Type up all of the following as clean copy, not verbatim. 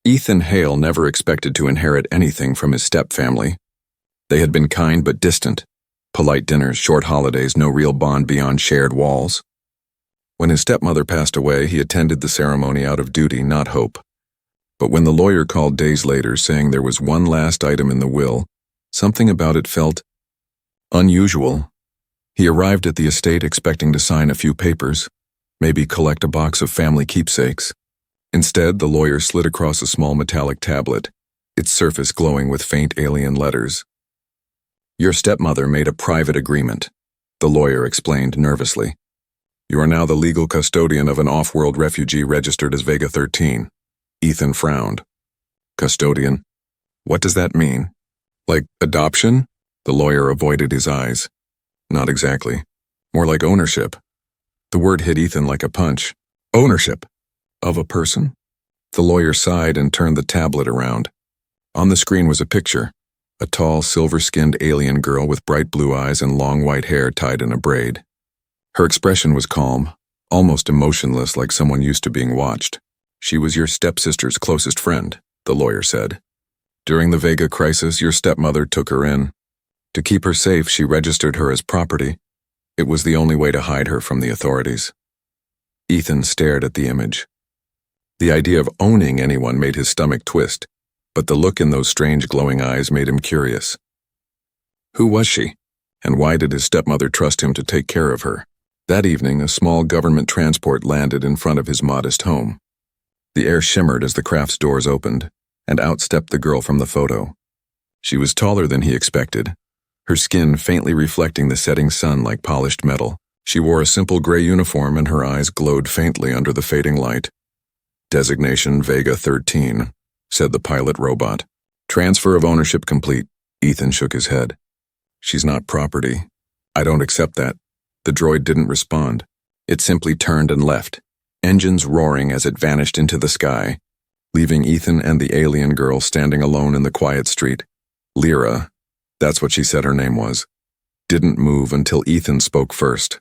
Ethan Hale never expected to inherit anything from his step-family. They had been kind but distant. Polite dinners, short holidays, no real bond beyond shared walls. When his stepmother passed away, he attended the ceremony out of duty, not hope. But when the lawyer called days later saying there was one last item in the will, something about it felt unusual. He arrived at the estate expecting to sign a few papers, maybe collect a box of family keepsakes. Instead, the lawyer slid across a small metallic tablet, its surface glowing with faint alien letters. "Your stepmother made a private agreement," the lawyer explained nervously. "You are now the legal custodian of an off-world refugee registered as Vega 13. Ethan frowned. "Custodian? What does that mean? Like adoption?" The lawyer avoided his eyes. "Not exactly. More like ownership." The word hit Ethan like a punch. "Ownership? Of a person?" The lawyer sighed and turned the tablet around. On the screen was a picture, a tall, silver-skinned alien girl with bright blue eyes and long white hair tied in a braid. Her expression was calm, almost emotionless, like someone used to being watched. "She was your stepsister's closest friend," the lawyer said. "During the Vega crisis, your stepmother took her in. To keep her safe, she registered her as property. It was the only way to hide her from the authorities." Ethan stared at the image. The idea of owning anyone made his stomach twist, but the look in those strange glowing eyes made him curious. Who was she, and why did his stepmother trust him to take care of her? That evening, a small government transport landed in front of his modest home. The air shimmered as the craft's doors opened, and out stepped the girl from the photo. She was taller than he expected, her skin faintly reflecting the setting sun like polished metal. She wore a simple gray uniform and her eyes glowed faintly under the fading light. "Designation Vega 13, said the pilot robot. "Transfer of ownership complete." Ethan shook his head. "She's not property. I don't accept that." The droid didn't respond. It simply turned and left, engines roaring as it vanished into the sky, leaving Ethan and the alien girl standing alone in the quiet street. Lyra, that's what she said her name was, didn't move until Ethan spoke first.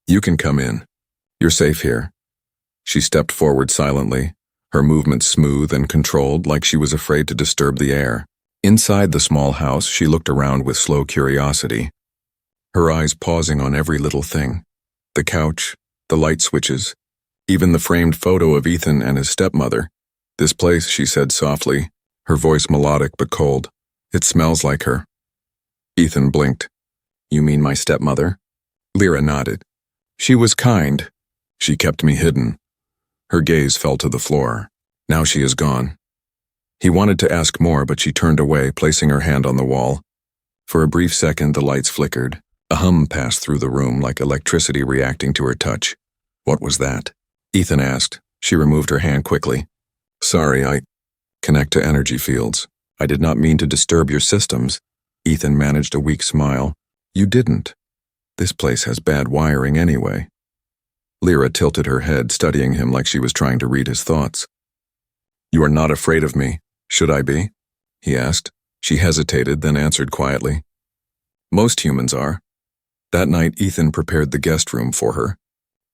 "You can come in. You're safe here." She stepped forward silently, her movements smooth and controlled, like she was afraid to disturb the air. Inside the small house, she looked around with slow curiosity, her eyes pausing on every little thing. The couch, the light switches, even the framed photo of Ethan and his stepmother. "This place," she said softly, her voice melodic but cold. "It smells like her." Ethan blinked. "You mean my stepmother?" Lyra nodded. "She was kind. She kept me hidden." Her gaze fell to the floor. "Now she is gone." He wanted to ask more, but she turned away, placing her hand on the wall. For a brief second, the lights flickered. A hum passed through the room, like electricity reacting to her touch. "What was that?" Ethan asked. She removed her hand quickly. "Sorry, I connect to energy fields. I did not mean to disturb your systems." Ethan managed a weak smile. "You didn't. This place has bad wiring anyway." Lyra tilted her head, studying him like she was trying to read his thoughts. "You are not afraid of me, should I be?" he asked. She hesitated, then answered quietly. "Most humans are." That night, Ethan prepared the guest room for her.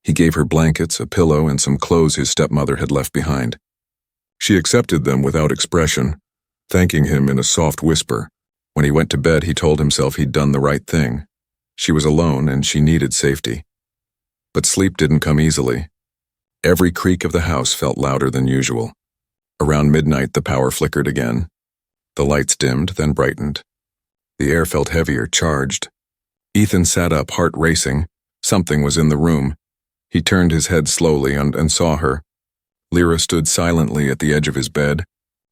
He gave her blankets, a pillow, and some clothes his stepmother had left behind. She accepted them without expression, thanking him in a soft whisper. When he went to bed, he told himself he'd done the right thing. She was alone, and she needed safety. But sleep didn't come easily. Every creak of the house felt louder than usual. Around midnight, the power flickered again. The lights dimmed, then brightened. The air felt heavier, charged. Ethan sat up, heart racing. Something was in the room. He turned his head slowly and saw her. Lyra stood silently at the edge of his bed,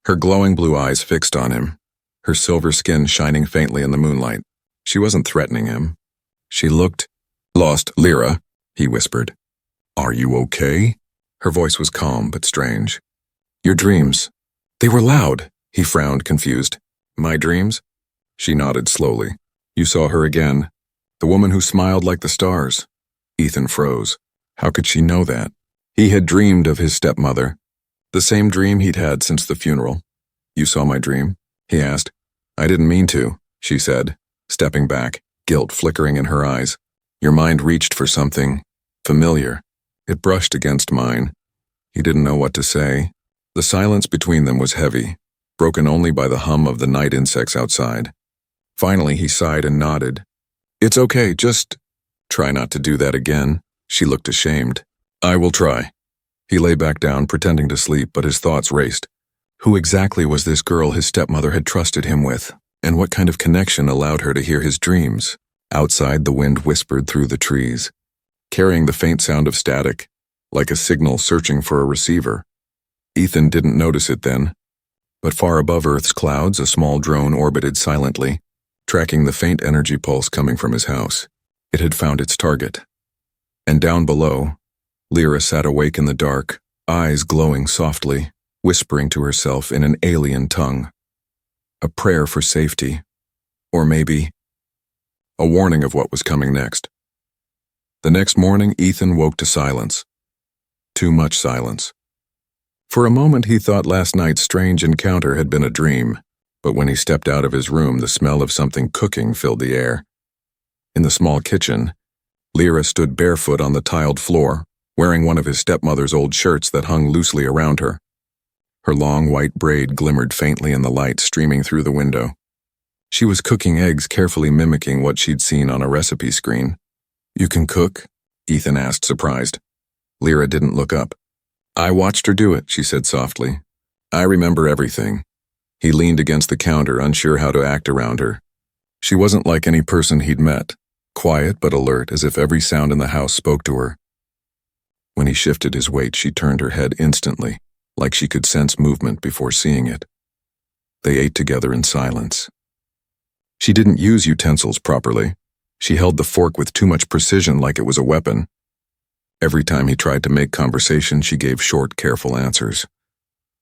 her glowing blue eyes fixed on him, her silver skin shining faintly in the moonlight. She wasn't threatening him. She looked lost. "Lyra," he whispered. "Are you okay?" Her voice was calm but strange. "Your dreams. They were loud." He frowned, confused. "My dreams?" She nodded slowly. "You saw her again. The woman who smiled like the stars." Ethan froze. How could she know that? He had dreamed of his stepmother. The same dream he'd had since the funeral. "You saw my dream?" he asked. "I didn't mean to," she said, stepping back, guilt flickering in her eyes. "Your mind reached for something familiar. It brushed against mine." He didn't know what to say. The silence between them was heavy, broken only by the hum of the night insects outside. Finally, he sighed and nodded. "It's okay, just try not to do that again." She looked ashamed. "I will try." He lay back down, pretending to sleep, but his thoughts raced. Who exactly was this girl his stepmother had trusted him with, and what kind of connection allowed her to hear his dreams? Outside, the wind whispered through the trees, carrying the faint sound of static, like a signal searching for a receiver. Ethan didn't notice it then, but far above Earth's clouds, a small drone orbited silently, tracking the faint energy pulse coming from his house. It had found its target. And down below, Lyra sat awake in the dark, eyes glowing softly, whispering to herself in an alien tongue. A prayer for safety, or maybe a warning of what was coming next. The next morning, Ethan woke to silence. Too much silence. For a moment, he thought last night's strange encounter had been a dream, but when he stepped out of his room, the smell of something cooking filled the air. In the small kitchen, Lyra stood barefoot on the tiled floor, wearing one of his stepmother's old shirts that hung loosely around her. Her long white braid glimmered faintly in the light streaming through the window. She was cooking eggs, carefully mimicking what she'd seen on a recipe screen. "You can cook?" Ethan asked, surprised. Lyra didn't look up. "I watched her do it," she said softly. "I remember everything." He leaned against the counter, unsure how to act around her. She wasn't like any person he'd met, quiet but alert, as if every sound in the house spoke to her. When he shifted his weight, she turned her head instantly, like she could sense movement before seeing it. They ate together in silence. She didn't use utensils properly. She held the fork with too much precision, like it was a weapon. Every time he tried to make conversation, she gave short, careful answers.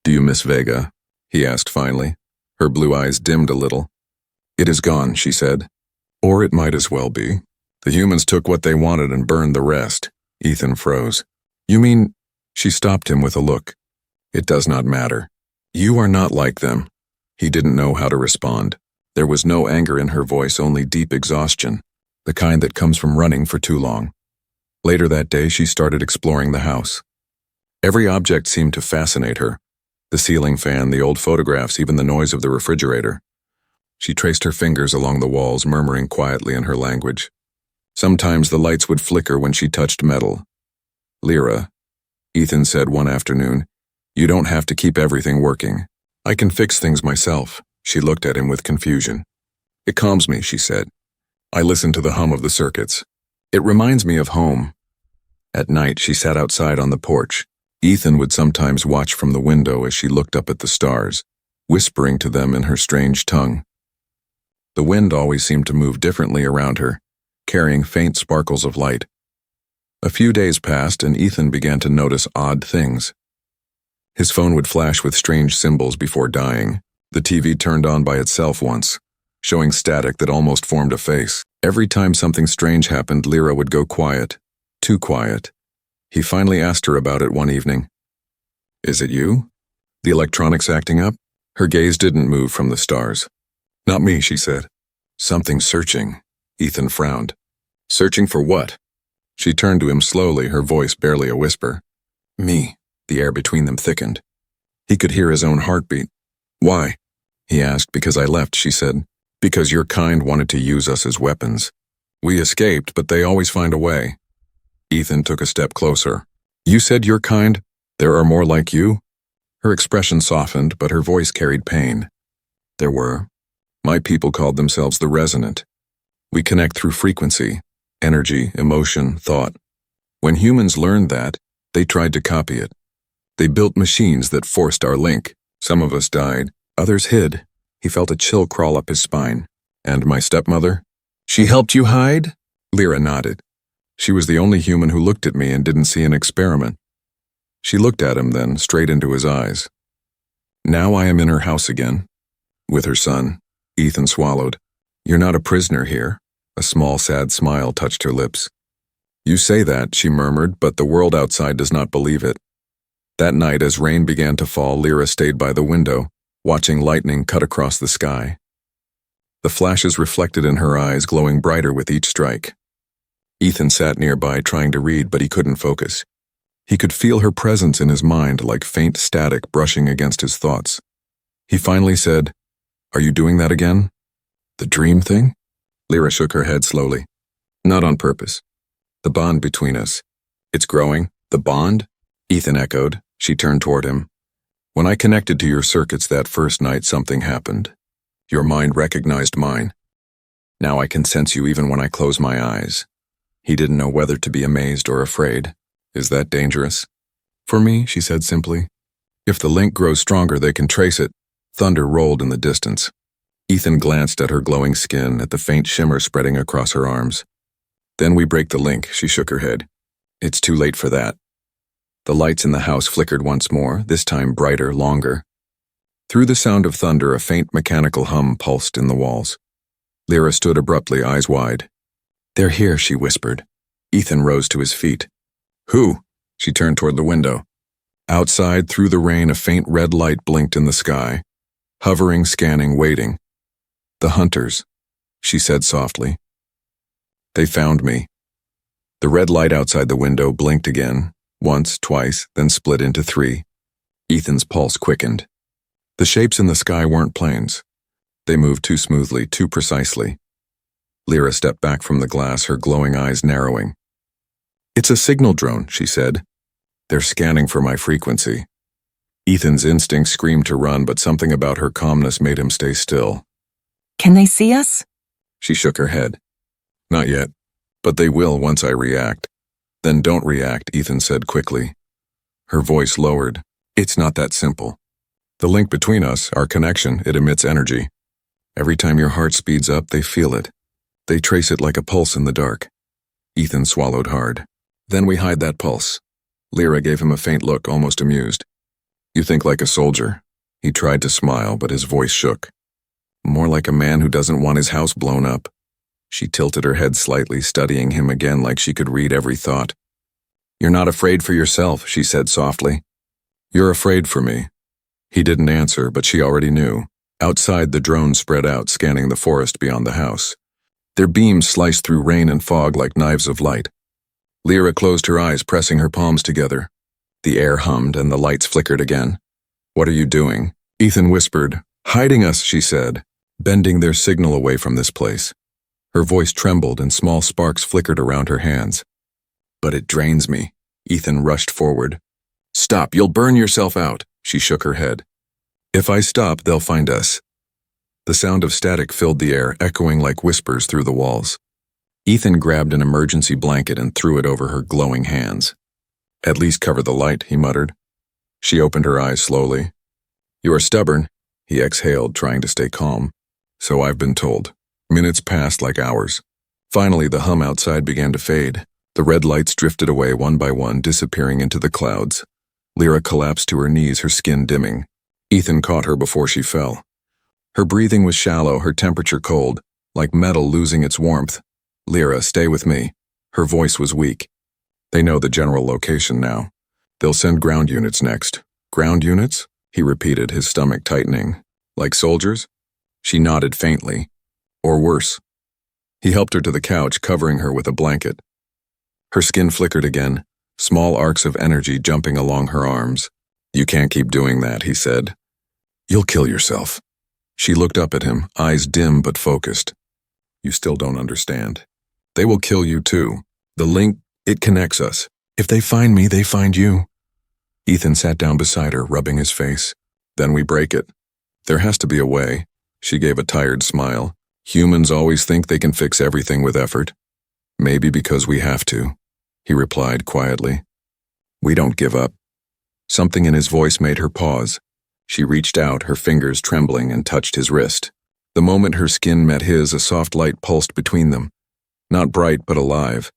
"Do you miss Vega?" he asked finally. Her blue eyes dimmed a little. "It is gone," she said. "Or it might as well be. The humans took what they wanted and burned the rest." Ethan froze. "You mean—" She stopped him with a look. "It does not matter. You are not like them." He didn't know how to respond. There was no anger in her voice, only deep exhaustion, the kind that comes from running for too long. Later that day, she started exploring the house. Every object seemed to fascinate her. The ceiling fan, the old photographs, even the noise of the refrigerator. She traced her fingers along the walls, murmuring quietly in her language. Sometimes the lights would flicker when she touched metal. "Lyra," Ethan said one afternoon, "you don't have to keep everything working. I can fix things myself." She looked at him with confusion. "It calms me," she said. "I listen to the hum of the circuits. It reminds me of home." At night, she sat outside on the porch. Ethan would sometimes watch from the window as she looked up at the stars, whispering to them in her strange tongue. The wind always seemed to move differently around her, carrying faint sparkles of light. A few days passed, and Ethan began to notice odd things. His phone would flash with strange symbols before dying. The TV turned on by itself once, showing static that almost formed a face. Every time something strange happened, Lyra would go quiet, too quiet. He finally asked her about it one evening. "Is it you? The electronics acting up?" Her gaze didn't move from the stars. "Not me," she said. "Something searching." Ethan frowned. "Searching for what?" She turned to him slowly, her voice barely a whisper. "Me." The air between them thickened. He could hear his own heartbeat. "Why?" he asked. "Because I left," she said. "Because your kind wanted to use us as weapons. We escaped, but they always find a way." Ethan took a step closer. "You said your kind? There are more like you?" Her expression softened, but her voice carried pain. "There were. My people called themselves the Resonant. We connect through frequency, energy, emotion, thought. When humans learned that, they tried to copy it. They built machines that forced our link. Some of us died, others hid." He felt a chill crawl up his spine. "And my stepmother?" "She helped you hide?" Lyra nodded. "She was the only human who looked at me and didn't see an experiment." She looked at him then, straight into his eyes. "Now I am in her house again, with her son." Ethan swallowed. "You're not a prisoner here." A small, sad smile touched her lips. "You say that," she murmured, "but the world outside does not believe it." That night, as rain began to fall, Lyra stayed by the window, watching lightning cut across the sky. The flashes reflected in her eyes, glowing brighter with each strike. Ethan sat nearby, trying to read, but he couldn't focus. He could feel her presence in his mind like faint static brushing against his thoughts. He finally said, "Are you doing that again? The dream thing?" Lyra shook her head slowly. "Not on purpose. The bond between us. It's growing." "The bond?" Ethan echoed. She turned toward him. "When I connected to your circuits that first night, something happened. Your mind recognized mine. Now I can sense you even when I close my eyes." He didn't know whether to be amazed or afraid. "Is that dangerous?" "For me," she said simply. "If the link grows stronger, they can trace it." Thunder rolled in the distance. Ethan glanced at her glowing skin, at the faint shimmer spreading across her arms. "Then we break the link," she shook her head. "It's too late for that." The lights in the house flickered once more, this time brighter, longer. Through the sound of thunder, a faint mechanical hum pulsed in the walls. Lyra stood abruptly, eyes wide. "They're here," she whispered. Ethan rose to his feet. "Who?" She turned toward the window. Outside, through the rain, a faint red light blinked in the sky. Hovering, scanning, waiting. "The hunters," she said softly. "They found me." The red light outside the window blinked again, once, twice, then split into three. Ethan's pulse quickened. The shapes in the sky weren't planes. They moved too smoothly, too precisely. Lyra stepped back from the glass, her glowing eyes narrowing. "It's a signal drone," she said. "They're scanning for my frequency." Ethan's instinct screamed to run, but something about her calmness made him stay still. "Can they see us?" She shook her head. "Not yet, but they will once I react." "Then don't react," Ethan said quickly. Her voice lowered. "It's not that simple. The link between us, our connection, it emits energy. Every time your heart speeds up, they feel it. They trace it like a pulse in the dark." Ethan swallowed hard. "Then we hide that pulse." Lyra gave him a faint look, almost amused. "You think like a soldier." He tried to smile, but his voice shook. "More like a man who doesn't want his house blown up." She tilted her head slightly, studying him again like she could read every thought. "You're not afraid for yourself," she said softly. "You're afraid for me." He didn't answer, but she already knew. Outside, the drone spread out, scanning the forest beyond the house. Their beams sliced through rain and fog like knives of light. Lyra closed her eyes, pressing her palms together. The air hummed and the lights flickered again. "What are you doing?" Ethan whispered. "Hiding us," she said, bending their signal away from this place. Her voice trembled and small sparks flickered around her hands. "But it drains me." Ethan rushed forward. "Stop, you'll burn yourself out." She shook her head. "If I stop, they'll find us." The sound of static filled the air, echoing like whispers through the walls. Ethan grabbed an emergency blanket and threw it over her glowing hands. "At least cover the light," he muttered. She opened her eyes slowly. "You are stubborn," he exhaled, trying to stay calm. "So I've been told." Minutes passed like hours. Finally, the hum outside began to fade. The red lights drifted away one by one, disappearing into the clouds. Lyra collapsed to her knees, her skin dimming. Ethan caught her before she fell. Her breathing was shallow, her temperature cold, like metal losing its warmth. "Lyra, stay with me." Her voice was weak. "They know the general location now. They'll send ground units next." "Ground units?" he repeated, his stomach tightening. "Like soldiers?" She nodded faintly. "Or worse." He helped her to the couch, covering her with a blanket. Her skin flickered again, small arcs of energy jumping along her arms. "You can't keep doing that," he said. "You'll kill yourself." She looked up at him, eyes dim but focused. "You still don't understand. They will kill you too. The link, it connects us. If they find me, they find you." Ethan sat down beside her, rubbing his face. "Then we break it. There has to be a way." She gave a tired smile. "Humans always think they can fix everything with effort." "Maybe because we have to," he replied quietly. "We don't give up." Something in his voice made her pause. She reached out, her fingers trembling, and touched his wrist. The moment her skin met his, a soft light pulsed between them. Not bright, but alive.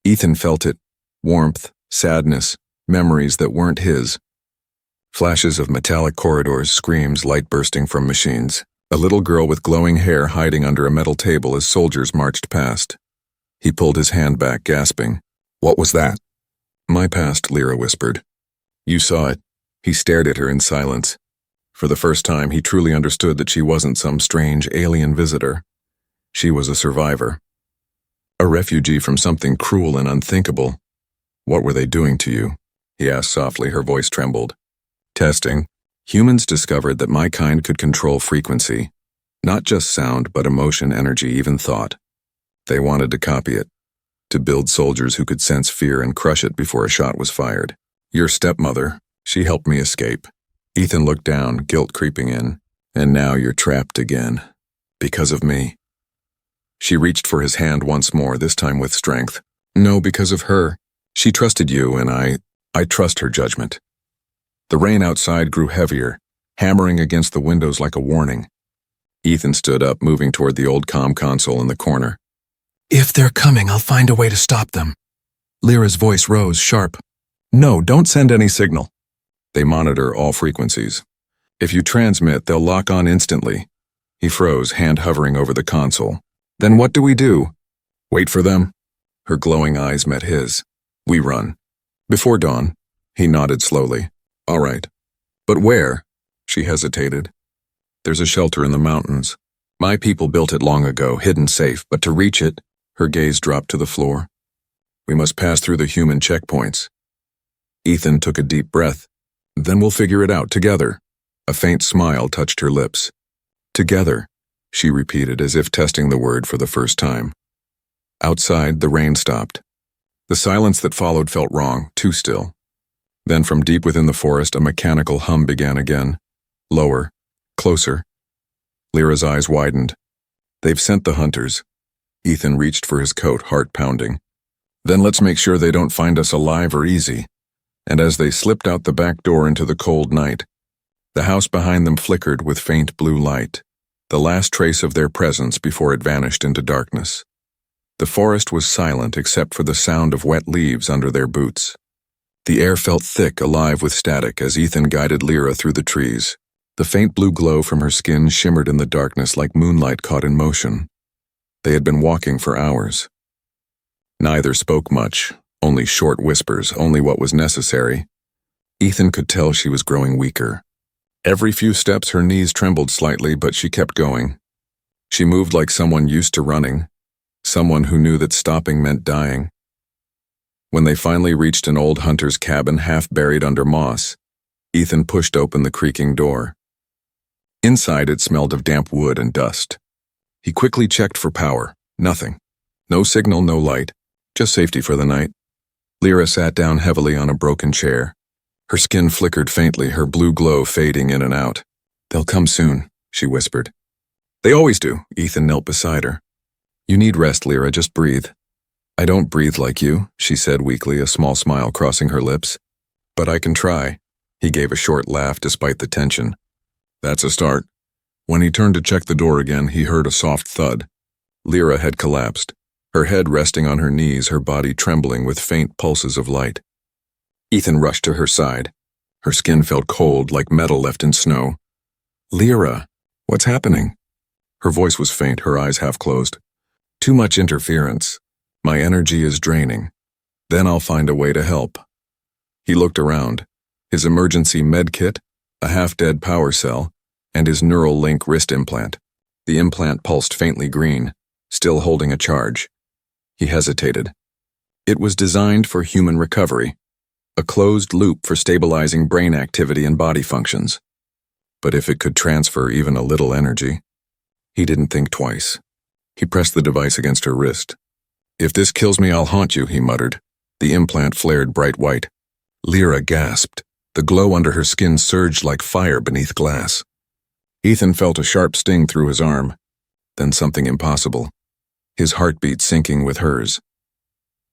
Ethan felt it. Warmth, sadness, memories that weren't his. Flashes of metallic corridors, screams, light bursting from machines. A little girl with glowing hair hiding under a metal table as soldiers marched past. He pulled his hand back, gasping. "What was that?" "My past," Lyra whispered. "You saw it." He stared at her in silence. For the first time, he truly understood that she wasn't some strange alien visitor. She was a survivor. A refugee from something cruel and unthinkable. What were they doing to you? He asked softly, her voice trembled. Testing. Humans discovered that my kind could control frequency. Not just sound, but emotion, energy, even thought. They wanted to copy it. To build soldiers who could sense fear and crush it before a shot was fired. Your stepmother, she helped me escape. Ethan looked down, guilt creeping in. And now you're trapped again. Because of me. She reached for his hand once more, this time with strength. No, because of her. She trusted you, and I trust her judgment. The rain outside grew heavier, hammering against the windows like a warning. Ethan stood up, moving toward the old comm console in the corner. If they're coming, I'll find a way to stop them. Lyra's voice rose, sharp. No, don't send any signal. They monitor all frequencies. If you transmit, they'll lock on instantly. He froze, hand hovering over the console. Then what do we do? Wait for them? Her glowing eyes met his. We run. Before dawn. He nodded slowly. All right. But where? She hesitated. There's a shelter in the mountains. My people built it long ago, hidden safe, but to reach it, her gaze dropped to the floor. We must pass through the human checkpoints. Ethan took a deep breath. Then we'll figure it out together. A faint smile touched her lips. Together, she repeated as if testing the word for the first time. Outside, the rain stopped. The silence that followed felt wrong, too still. Then from deep within the forest, a mechanical hum began again. Lower, closer. Lyra's eyes widened. They've sent the hunters. Ethan reached for his coat, heart pounding. Then let's make sure they don't find us alive or easy. And as they slipped out the back door into the cold night, the house behind them flickered with faint blue light, the last trace of their presence before it vanished into darkness. The forest was silent except for the sound of wet leaves under their boots. The air felt thick, alive with static as Ethan guided Lyra through the trees. The faint blue glow from her skin shimmered in the darkness like moonlight caught in motion. They had been walking for hours. Neither spoke much, only short whispers, only what was necessary. Ethan could tell she was growing weaker. Every few steps her knees trembled slightly, but she kept going. She moved like someone used to running, someone who knew that stopping meant dying. When they finally reached an old hunter's cabin half buried under moss, Ethan pushed open the creaking door. Inside it smelled of damp wood and dust. He quickly checked for power. Nothing. No signal, no light. Just safety for the night. Lyra sat down heavily on a broken chair. Her skin flickered faintly, her blue glow fading in and out. They'll come soon, she whispered. They always do. Ethan knelt beside her. You need rest, Lyra, just breathe. I don't breathe like you, she said weakly, a small smile crossing her lips. But I can try. He gave a short laugh despite the tension. That's a start. When he turned to check the door again, he heard a soft thud. Lyra had collapsed, her head resting on her knees, her body trembling with faint pulses of light. Ethan rushed to her side. Her skin felt cold, like metal left in snow. Lyra, what's happening? Her voice was faint, her eyes half closed. Too much interference. My energy is draining. Then I'll find a way to help. He looked around. His emergency med kit, a half-dead power cell, and his neural link wrist implant. The implant pulsed faintly green, still holding a charge. He hesitated. It was designed for human recovery, a closed loop for stabilizing brain activity and body functions. But if it could transfer even a little energy, he didn't think twice. He pressed the device against her wrist. If this kills me, I'll haunt you, he muttered. The implant flared bright white. Lyra gasped. The glow under her skin surged like fire beneath glass. Ethan felt a sharp sting through his arm, then something impossible, his heartbeat syncing with hers.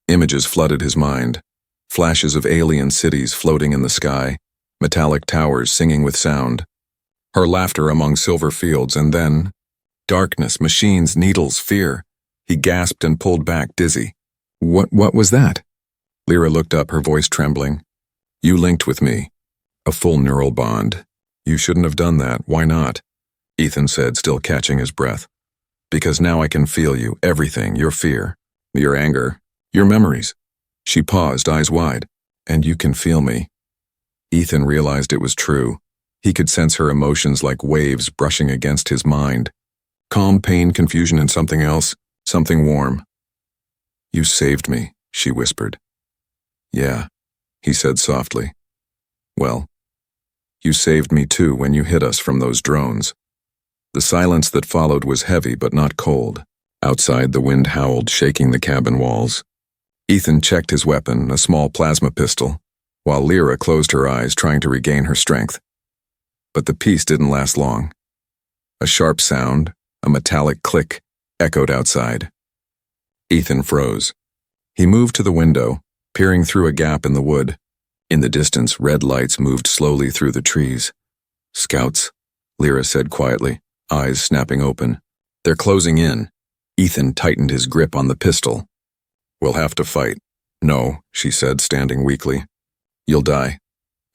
Images flooded his mind, flashes of alien cities floating in the sky, metallic towers singing with sound, her laughter among silver fields, and then darkness, machines, needles, fear. He gasped and pulled back, dizzy. What was that? Lyra looked up, her voice trembling. You linked with me. A full neural bond. You shouldn't have done that. Why not? Ethan said, still catching his breath. Because now I can feel you, everything, your fear, your anger, your memories. She paused, eyes wide. And you can feel me. Ethan realized it was true. He could sense her emotions like waves brushing against his mind. Calm, pain, confusion, and something else, something warm. You saved me, she whispered. Yeah, he said softly. Well, you saved me too when you hit us from those drones. The silence that followed was heavy but not cold. Outside, the wind howled, shaking the cabin walls. Ethan checked his weapon, a small plasma pistol, while Lyra closed her eyes, trying to regain her strength. But the peace didn't last long. A sharp sound, a metallic click, echoed outside. Ethan froze. He moved to the window, peering through a gap in the wood. In the distance, red lights moved slowly through the trees. Scouts, Lyra said quietly, eyes snapping open. They're closing in. Ethan tightened his grip on the pistol. We'll have to fight. No, she said, standing weakly. You'll die.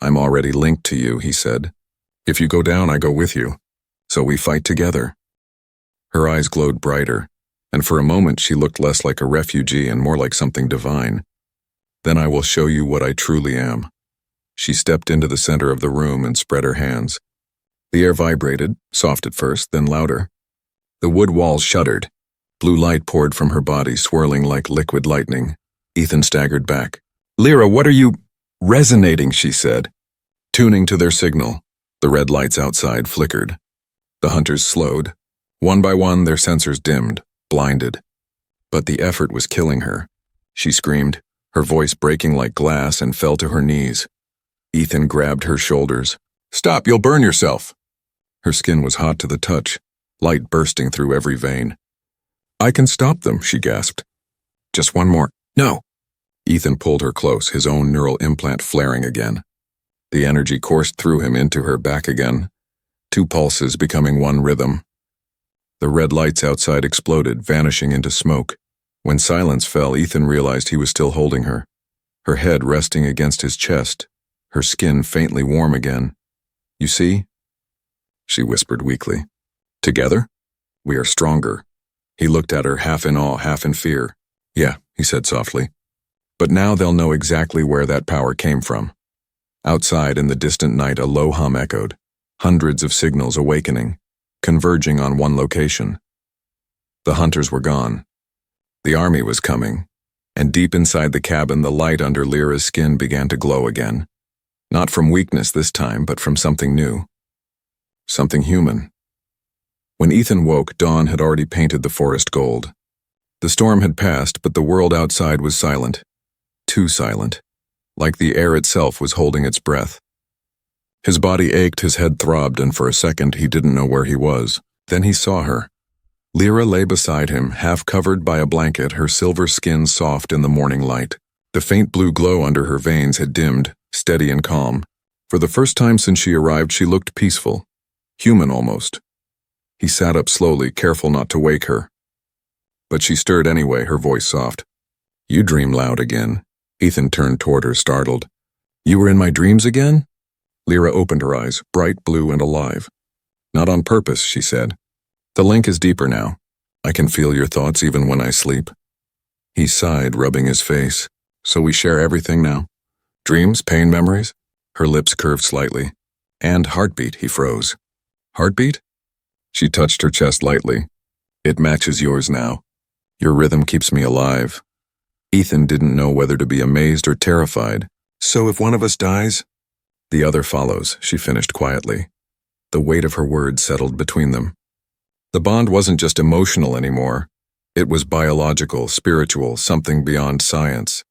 I'm already linked to you, he said. If you go down, I go with you. So we fight together. Her eyes glowed brighter, and for a moment she looked less like a refugee and more like something divine. Then I will show you what I truly am. She stepped into the center of the room and spread her hands. The air vibrated, soft at first, then louder. The wood walls shuddered. Blue light poured from her body, swirling like liquid lightning. Ethan staggered back. Lyra, what are you... Resonating, she said. Tuning to their signal, the red lights outside flickered. The hunters slowed. One by one, their sensors dimmed, blinded. But the effort was killing her. She screamed, her voice breaking like glass, and fell to her knees. Ethan grabbed her shoulders. Stop, you'll burn yourself. Her skin was hot to the touch, light bursting through every vein. I can stop them, she gasped. Just one more. No. Ethan pulled her close, his own neural implant flaring again. The energy coursed through him into her back again, 2 pulses becoming one rhythm. The red lights outside exploded, vanishing into smoke. When silence fell, Ethan realized he was still holding her, her head resting against his chest, her skin faintly warm again. You see? She whispered weakly. Together? We are stronger. He looked at her, half in awe, half in fear. Yeah, he said softly. But now they'll know exactly where that power came from. Outside in the distant night, a low hum echoed, hundreds of signals awakening, converging on one location. The hunters were gone. The army was coming, and deep inside the cabin, the light under Lyra's skin began to glow again. Not from weakness this time, but from something new. Something human. When Ethan woke, dawn had already painted the forest gold. The storm had passed, but the world outside was silent. Too silent. Like the air itself was holding its breath. His body ached, his head throbbed, and for a second he didn't know where he was. Then he saw her. Lyra lay beside him, half covered by a blanket, her silver skin soft in the morning light. The faint blue glow under her veins had dimmed, steady and calm. For the first time since she arrived, she looked peaceful. Human almost. He sat up slowly, careful not to wake her. But she stirred anyway, her voice soft. You dream loud again. Ethan turned toward her, startled. You were in my dreams again? Lyra opened her eyes, bright blue and alive. Not on purpose, she said. The link is deeper now. I can feel your thoughts even when I sleep. He sighed, rubbing his face. So we share everything now? Dreams, pain, memories? Her lips curved slightly. And heartbeat, he froze. Heartbeat? She touched her chest lightly. It matches yours now. Your rhythm keeps me alive. Ethan didn't know whether to be amazed or terrified. So if one of us dies? The other follows, she finished quietly. The weight of her words settled between them. The bond wasn't just emotional anymore. It was biological, spiritual, something beyond science.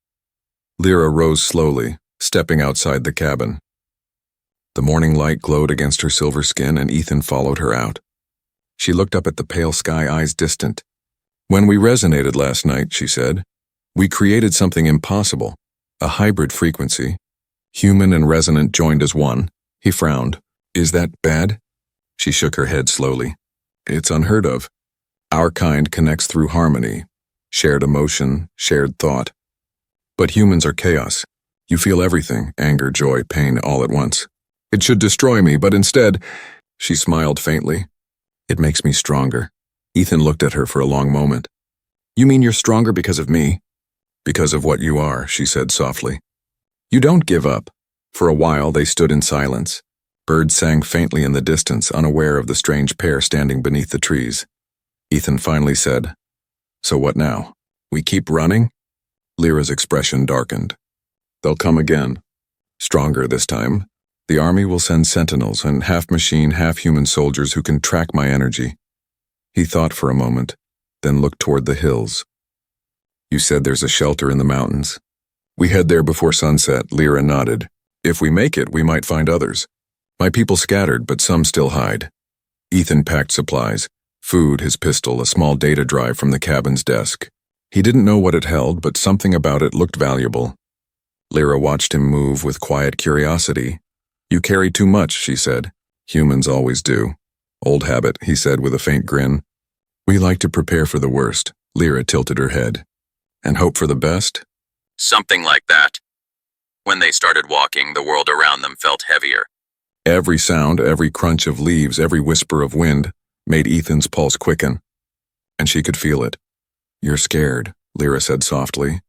Lyra rose slowly, stepping outside the cabin. The morning light glowed against her silver skin, and Ethan followed her out. She looked up at the pale sky, eyes distant. When we resonated last night, she said, we created something impossible, a hybrid frequency. Human and resonant joined as one. He frowned. Is that bad? She shook her head slowly. It's unheard of. Our kind connects through harmony, shared emotion, shared thought. But humans are chaos. You feel everything, anger, joy, pain, all at once. It should destroy me, but instead, she smiled faintly. It makes me stronger. Ethan looked at her for a long moment. You mean you're stronger because of me? Because of what you are, she said softly. You don't give up. For a while, they stood in silence. Birds sang faintly in the distance, unaware of the strange pair standing beneath the trees. Ethan finally said, So what now? We keep running? Lyra's expression darkened. They'll come again. Stronger this time. The army will send sentinels and half-machine, half-human soldiers who can track my energy. He thought for a moment, then looked toward the hills. You said there's a shelter in the mountains. We head there before sunset, Lyra nodded. If we make it, we might find others. My people scattered, but some still hide. Ethan packed supplies, food, his pistol, a small data drive from the cabin's desk. He didn't know what it held, but something about it looked valuable. Lyra watched him move with quiet curiosity. You carry too much, she said. Humans always do. Old habit, he said with a faint grin. We like to prepare for the worst, Lyra tilted her head. And hope for the best? Something like that. When they started walking, the world around them felt heavier. Every sound, every crunch of leaves, every whisper of wind made Ethan's pulse quicken. And she could feel it. You're scared, Lyra said softly.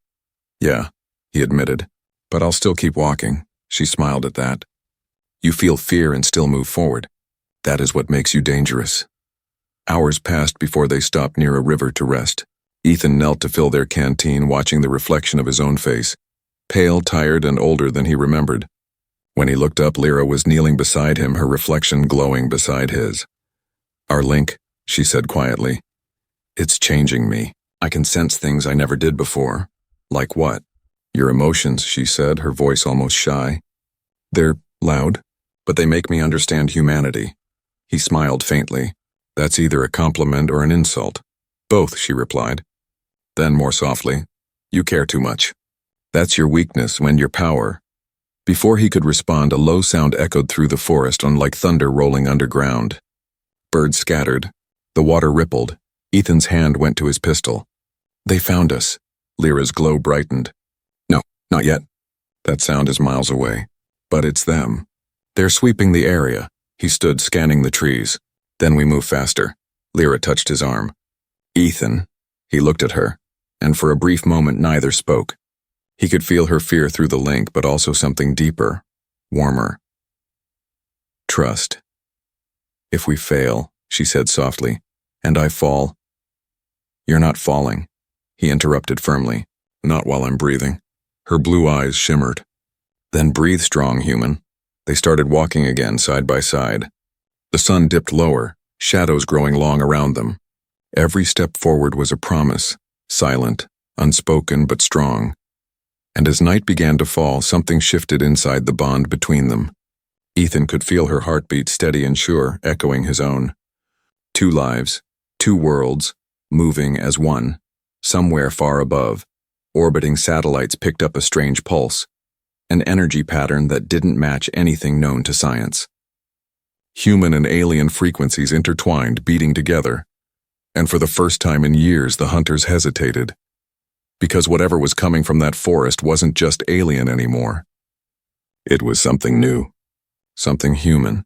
Yeah, he admitted. But I'll still keep walking. She smiled at that. You feel fear and still move forward. That is what makes you dangerous. Hours passed before they stopped near a river to rest. Ethan knelt to fill their canteen, watching the reflection of his own face, pale, tired, and older than he remembered. When he looked up, Lyra was kneeling beside him, her reflection glowing beside his. Our link, she said quietly. It's changing me. I can sense things I never did before. Like what? Your emotions, she said, her voice almost shy. They're loud, but they make me understand humanity. He smiled faintly. That's either a compliment or an insult. Both, she replied. Then more softly, you care too much. That's your weakness when your power. Before he could respond, a low sound echoed through the forest, unlike thunder rolling underground. Birds scattered. The water rippled. Ethan's hand went to his pistol. They found us. Lyra's glow brightened. No, not yet. That sound is miles away. But it's them. They're sweeping the area. He stood scanning the trees. Then we move faster. Lyra touched his arm. Ethan. He looked at her, and for a brief moment neither spoke. He could feel her fear through the link, but also something deeper, warmer. Trust. If we fail, she said softly, and I fall. You're not falling, he interrupted firmly. Not while I'm breathing. Her blue eyes shimmered. Then breathe strong, human. They started walking again, side by side. The sun dipped lower, shadows growing long around them. Every step forward was a promise, silent, unspoken but strong. And as night began to fall, something shifted inside the bond between them. Ethan could feel her heartbeat steady and sure, echoing his own. Two lives, two worlds, moving as one. Somewhere far above, orbiting satellites picked up a strange pulse, an energy pattern that didn't match anything known to science. Human and alien frequencies intertwined, beating together. And for the first time in years, the hunters hesitated. Because whatever was coming from that forest wasn't just alien anymore. It was something new. Something human.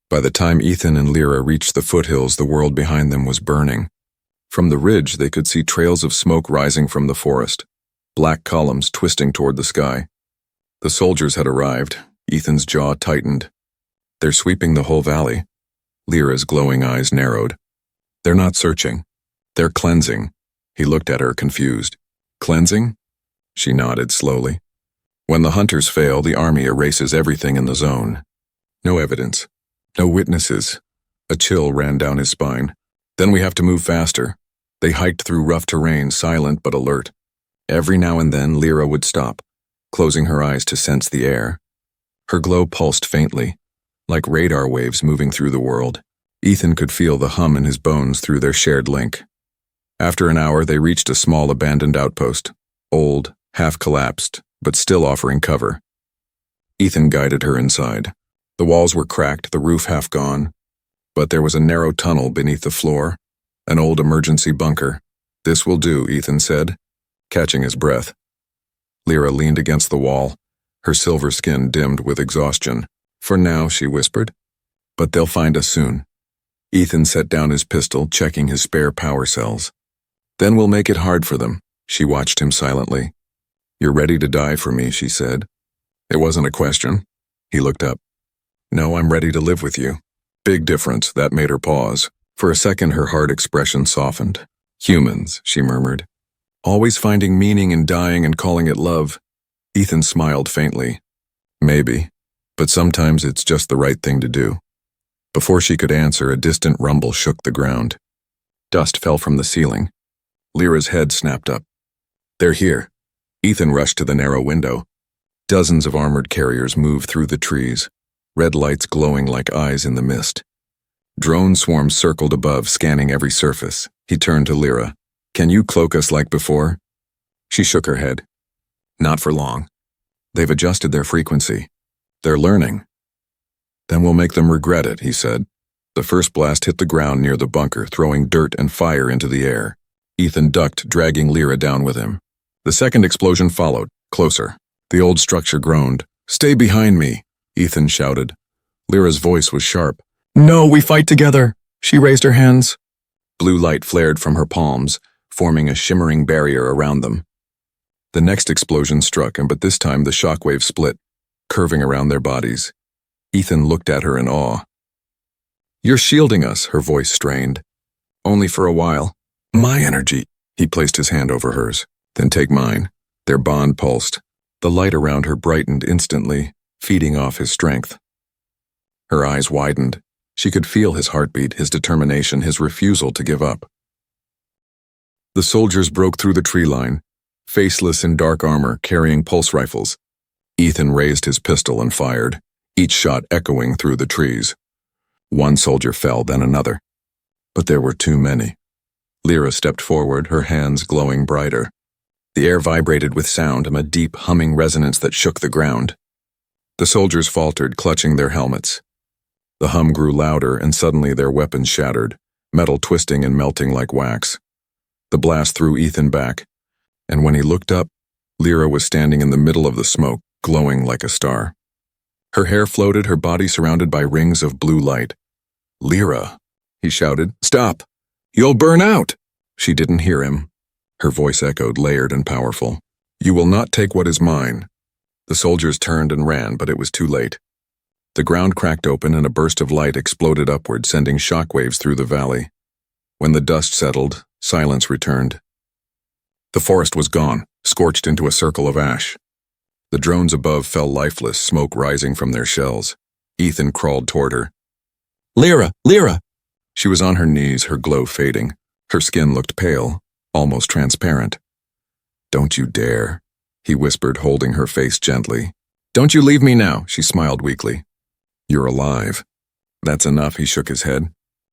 By the time Ethan and Lyra reached the foothills, the world behind them was burning. From the ridge, they could see trails of smoke rising from the forest, black columns twisting toward the sky. The soldiers had arrived. Ethan's jaw tightened. They're sweeping the whole valley. Lyra's glowing eyes narrowed. They're not searching. They're cleansing. He looked at her, confused. Cleansing? She nodded slowly. When the hunters fail, the army erases everything in the zone. No evidence. No witnesses. A chill ran down his spine. Then we have to move faster. They hiked through rough terrain, silent but alert. Every now and then, Lyra would stop, closing her eyes to sense the air. Her glow pulsed faintly, like radar waves moving through the world. Ethan could feel the hum in his bones through their shared link. After an hour, they reached a small abandoned outpost, old, half-collapsed, but still offering cover. Ethan guided her inside. The walls were cracked, the roof half gone, but there was a narrow tunnel beneath the floor, an old emergency bunker. This will do, Ethan said, catching his breath. Lyra leaned against the wall, her silver skin dimmed with exhaustion. For now, she whispered, but they'll find us soon. Ethan set down his pistol, checking his spare power cells. Then we'll make it hard for them. She watched him silently. You're ready to die for me, she said. It wasn't a question. He looked up. No, I'm ready to live with you. Big difference, that made her pause. For a second, her hard expression softened. Humans, she murmured. Always finding meaning in dying and calling it love. Ethan smiled faintly. Maybe, but sometimes it's just the right thing to do. Before she could answer, a distant rumble shook the ground. Dust fell from the ceiling. Lyra's head snapped up. They're here. Ethan rushed to the narrow window. Dozens of armored carriers moved through the trees, red lights glowing like eyes in the mist. Drone swarms circled above, scanning every surface. He turned to Lyra. Can you cloak us like before? She shook her head. Not for long. They've adjusted their frequency. They're learning. Then we'll make them regret it, he said. The first blast hit the ground near the bunker, throwing dirt and fire into the air. Ethan ducked, dragging Lyra down with him. The second explosion followed, closer. The old structure groaned. Stay behind me, Ethan shouted. Lyra's voice was sharp. No, we fight together. She raised her hands. Blue light flared from her palms, forming a shimmering barrier around them. The next explosion struck, but this time the shockwave split, curving around their bodies. Ethan looked at her in awe. You're shielding us, her voice strained. Only for a while. My energy. He placed his hand over hers. Then take mine. Their bond pulsed. The light around her brightened instantly, feeding off his strength. Her eyes widened. She could feel his heartbeat, his determination, his refusal to give up. The soldiers broke through the tree line, faceless in dark armor, carrying pulse rifles. Ethan raised his pistol and fired, each shot echoing through the trees. One soldier fell, then another. But there were too many. Lyra stepped forward, her hands glowing brighter. The air vibrated with sound, a deep, humming resonance that shook the ground. The soldiers faltered, clutching their helmets. The hum grew louder, and suddenly their weapons shattered, metal twisting and melting like wax. The blast threw Ethan back, and when he looked up, Lyra was standing in the middle of the smoke, glowing like a star. Her hair floated, her body surrounded by rings of blue light. Lyra, he shouted, stop! You'll burn out! She didn't hear him. Her voice echoed, layered and powerful. You will not take what is mine. The soldiers turned and ran, but it was too late. The ground cracked open and a burst of light exploded upward, sending shockwaves through the valley. When the dust settled, silence returned. The forest was gone, scorched into a circle of ash. The drones above fell lifeless, smoke rising from their shells. Ethan crawled toward her. Lyra! Lyra! She was on her knees, her glow fading. Her skin looked pale, almost transparent. Don't you dare, he whispered, holding her face gently. Don't you leave me now, she smiled weakly. You're alive. That's enough, he shook his head.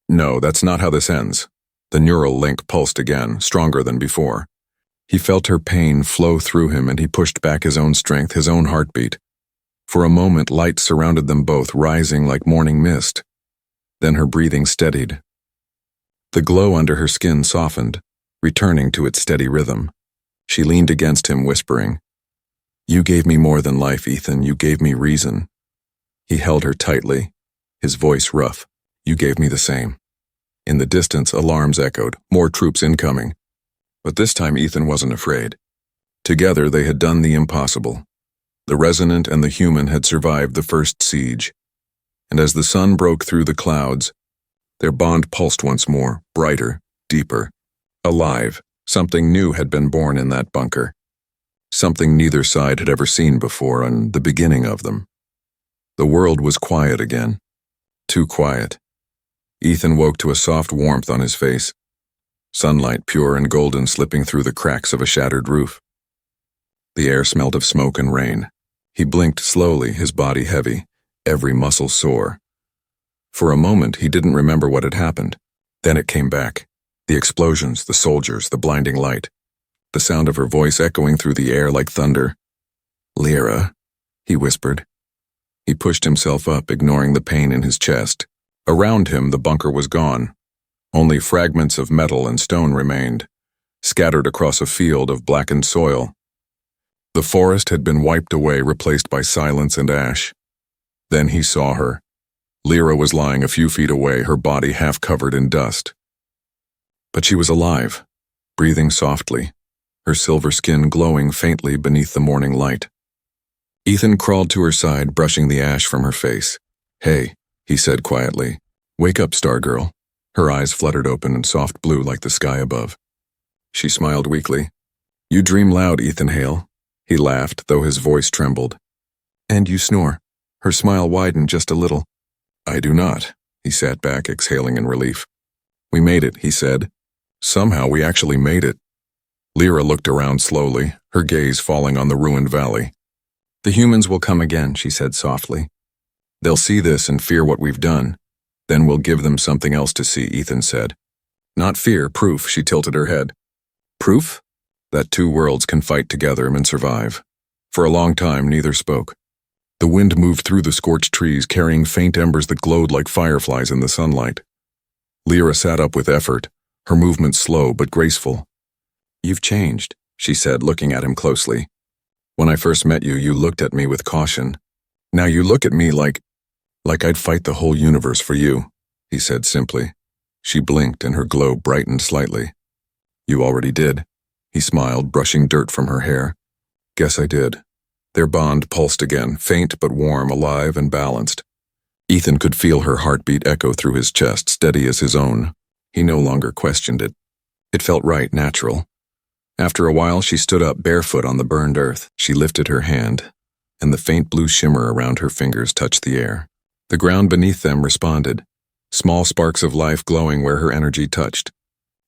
No, that's not how this ends. The neural link pulsed again, stronger than before. He felt her pain flow through him, and he pushed back his own strength, his own heartbeat. For a moment, light surrounded them both, rising like morning mist. Then her breathing steadied. The glow under her skin softened, returning to its steady rhythm. She leaned against him, whispering, You gave me more than life, Ethan. You gave me reason. He held her tightly, his voice rough. You gave me the same. In the distance, alarms echoed, more troops incoming. But this time Ethan wasn't afraid. Together they had done the impossible. The resonant and the human had survived the first siege. And as the sun broke through the clouds, their bond pulsed once more, brighter, deeper. Alive, something new had been born in that bunker. Something neither side had ever seen before, and the beginning of them. The world was quiet again. Too quiet. Ethan woke to a soft warmth on his face. Sunlight pure and golden slipping through the cracks of a shattered roof. The air smelled of smoke and rain. He blinked slowly, his body heavy, every muscle sore. For a moment, he didn't remember what had happened. Then it came back. The explosions, the soldiers, the blinding light. The sound of her voice echoing through the air like thunder. Lyra, he whispered. He pushed himself up, ignoring the pain in his chest. Around him, the bunker was gone. Only fragments of metal and stone remained, scattered across a field of blackened soil. The forest had been wiped away, replaced by silence and ash. Then he saw her. Lyra was lying a few feet away, her body half covered in dust. But she was alive, breathing softly, her silver skin glowing faintly beneath the morning light. Ethan crawled to her side, brushing the ash from her face. Hey, he said quietly. Wake up, Stargirl. Her eyes fluttered open and soft blue like the sky above. She smiled weakly. You dream loud, Ethan Hale. He laughed, though his voice trembled. And you snore. Her smile widened just a little. I do not. He sat back, exhaling in relief. We made it, he said. Somehow we actually made it. Lyra looked around slowly, her gaze falling on the ruined valley. The humans will come again, she said softly. They'll see this and fear what we've done. Then we'll give them something else to see, Ethan said. Not fear, proof, she tilted her head. Proof? That two worlds can fight together and survive. For a long time, neither spoke. The wind moved through the scorched trees, carrying faint embers that glowed like fireflies in the sunlight. Lyra sat up with effort, her movement slow but graceful. You've changed, she said, looking at him closely. When I first met you, you looked at me with caution. Now you look at me like I'd fight the whole universe for you, he said simply. She blinked and her glow brightened slightly. You already did, he smiled, brushing dirt from her hair. Guess I did. Their bond pulsed again, faint but warm, alive and balanced. Ethan could feel her heartbeat echo through his chest, steady as his own. He no longer questioned it. It felt right, natural. After a while, she stood up barefoot on the burned earth. She lifted her hand, and the faint blue shimmer around her fingers touched the air. The ground beneath them responded, small sparks of life glowing where her energy touched.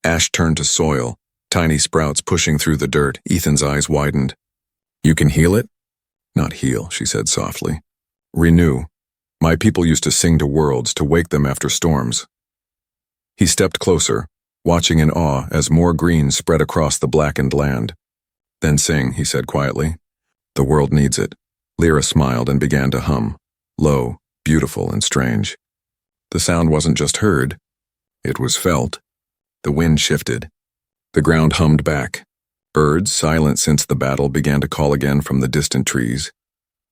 Ash turned to soil, tiny sprouts pushing through the dirt. Ethan's eyes widened. You can heal it? Not heal, she said softly. Renew. My people used to sing to worlds, to wake them after storms. He stepped closer, watching in awe as more green spread across the blackened land. Then sing, he said quietly. The world needs it. Lyra smiled and began to hum, low, beautiful and strange. The sound wasn't just heard, it was felt. The wind shifted. The ground hummed back. Birds, silent since the battle, began to call again from the distant trees.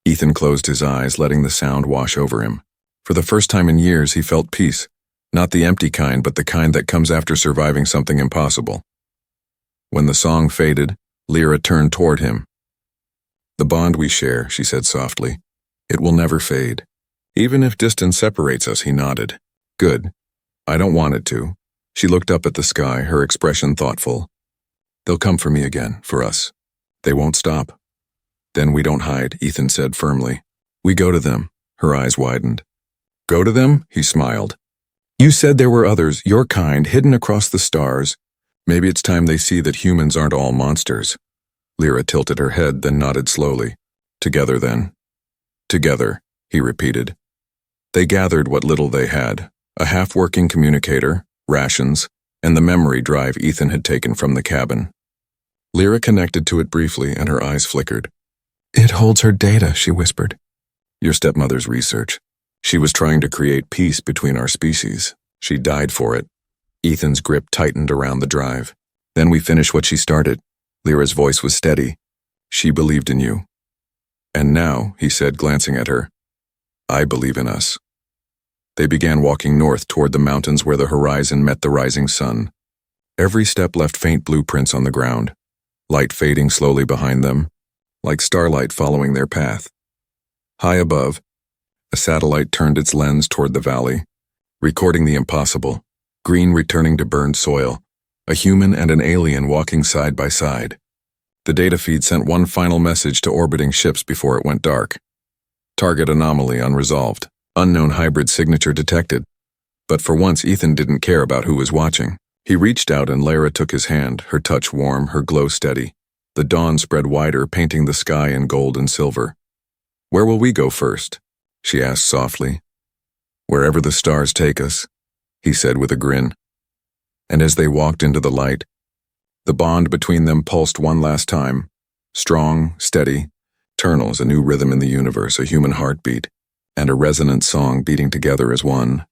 Ethan closed his eyes, letting the sound wash over him. For the first time in years, he felt peace. Not the empty kind, but the kind that comes after surviving something impossible. When the song faded, Lyra turned toward him. The bond we share, she said softly. It will never fade. Even if distance separates us, he nodded. Good. I don't want it to. She looked up at the sky, her expression thoughtful. They'll come for me again, for us. They won't stop. Then we don't hide, Ethan said firmly. We go to them. Her eyes widened. Go to them? He smiled. You said there were others, your kind, hidden across the stars. Maybe it's time they see that humans aren't all monsters. Lyra tilted her head, then nodded slowly. Together, then. Together, he repeated. They gathered what little they had, a half-working communicator, rations, and the memory drive Ethan had taken from the cabin. Lyra connected to it briefly, and her eyes flickered. It holds her data, she whispered. Your stepmother's research. She was trying to create peace between our species. She died for it. Ethan's grip tightened around the drive. Then we finished what she started. Lyra's voice was steady. She believed in you. And now, he said, glancing at her, I believe in us. They began walking north toward the mountains where the horizon met the rising sun. Every step left faint blueprints on the ground, light fading slowly behind them, like starlight following their path. High above, a satellite turned its lens toward the valley, recording the impossible, green returning to burned soil, a human and an alien walking side by side. The data feed sent one final message to orbiting ships before it went dark. Target anomaly unresolved, unknown hybrid signature detected. But for once, Ethan didn't care about who was watching. He reached out and Lyra took his hand, her touch warm, her glow steady. The dawn spread wider, painting the sky in gold and silver. Where will we go first? She asked softly. Wherever the stars take us, he said with a grin. And as they walked into the light, the bond between them pulsed one last time, strong, steady, eternal as a new rhythm in the universe, a human heartbeat, and a resonant song beating together as one.